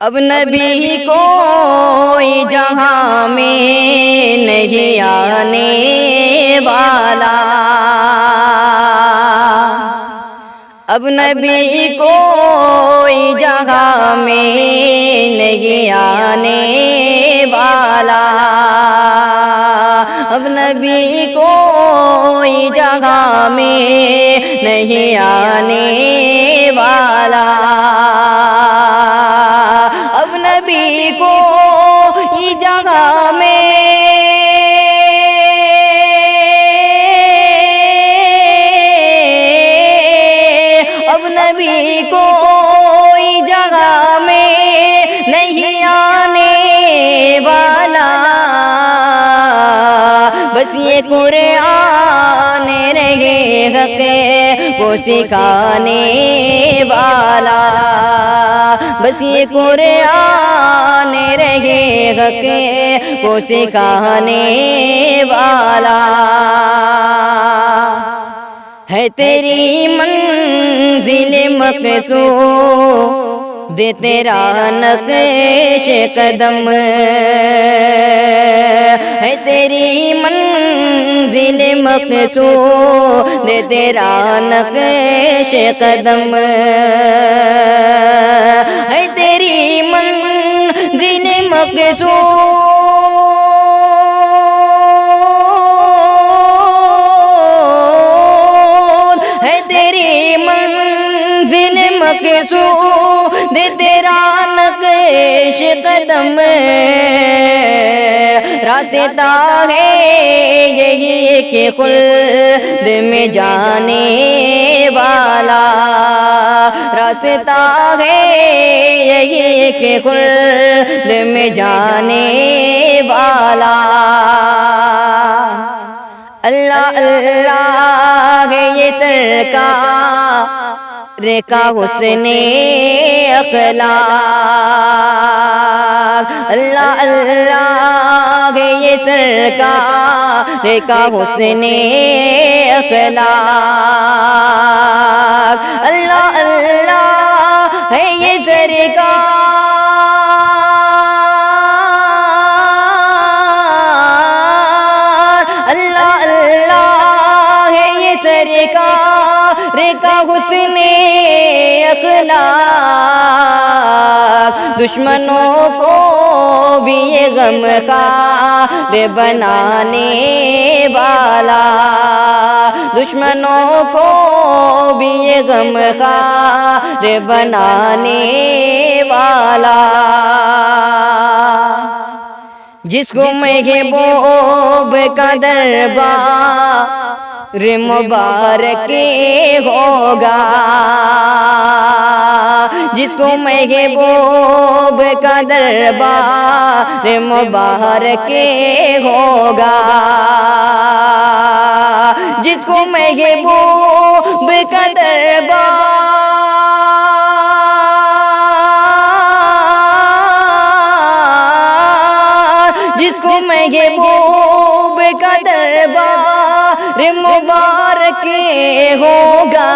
اب نبی کوئی جہاں میں نہیں آنے والا، اب نبی کوئی جگہ میں نہیں آنے والا، اب نبی کوئی جگہ میں نہیں آنے والا، اب نبی کوئی جگہ میں نبی کوئی جگہ میں نہیں آنے والا، بس یہ قرآن رہے گا کہ وہ سکھانے والا، بس یہ قرآن رہے گا کہ وہ سکھانے والا، ہے تیری منزل مقصود تیرا نقش قدم، ہے تیری منزل مقصود تیرا نقش قدم، ہے تیری منزل مقصود مقصود تیرا نقش قدم، راستہ ہے یہی کہ خلد میں جانے والا، راستہ ہے یہی کہ خلد میں جانے والا، اللہ اللہ ہے یہ سرکار کا حسن اخلاق، اللہ اللہ ہے یہ سرکار کا حسن اخلاق، اللہ اللہ ہے یہ سرکار، اللہ اللہ ہے یہ سرکار کا حسن اخلاق، دشمنوں کو بھی یہ غم خار بنانے والا، دشمنوں کو بھی یہ غم خار بنانے والا، جس کو محبوب کا دربار مبارک ہوگا، جس کو محبوب کا دربار مبارک ہوگا، جس کو محبوب کا دربار جس کو محبوب کا دربار مبارک ہوگا،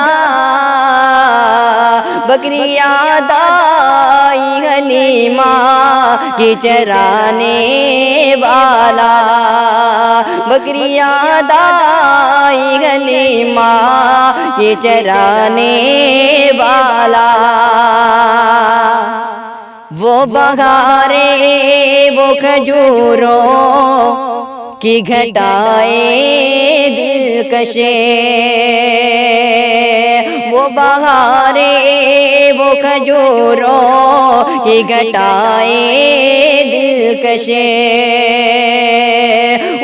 بکریاں دائی حلیمہ کی چرانے والا، بکریاں دائی حلیمہ کی چرانے والا، وہ بہاریں وہ کھجوروں کی گھٹائیں دلکشیں، وہ بہاریں وہ کھجوروں کی گھٹائیں دلکشیں،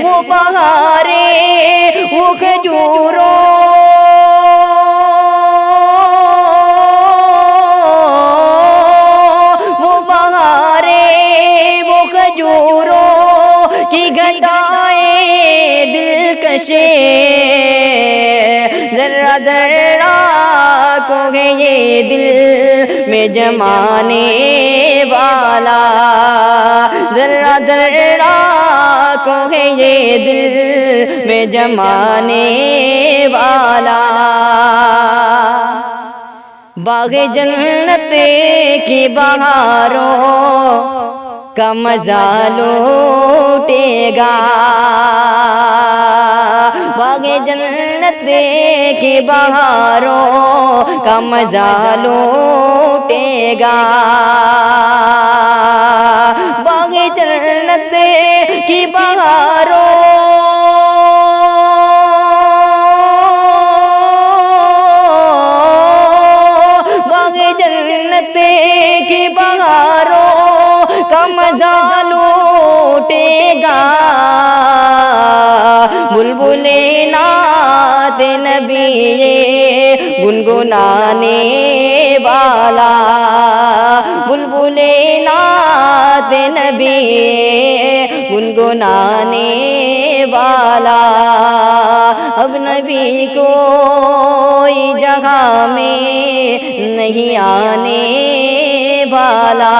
وہ بہاریں وہ کھجوروں کی گھٹائیں دلکشیں، ذرہ ذرہ کو ہے یہ دل میں جمانے والا، ذرہ ذرہ کو ہے یہ دل میں جمانے والا، باغ جنت کی بہاروں کا مزہ لوٹے گا، باغ جنت کی بہاروں کا مزہ لوٹے گا، باغ جنت کی بہاروں کی بہاروں کا مزہ لوٹے گا، بلبل نعت نبی گنگنانے والا، بلبل نعت نبی گنگنانے والا، اب نبی کوئی جگہ میں نہیں آنے والا۔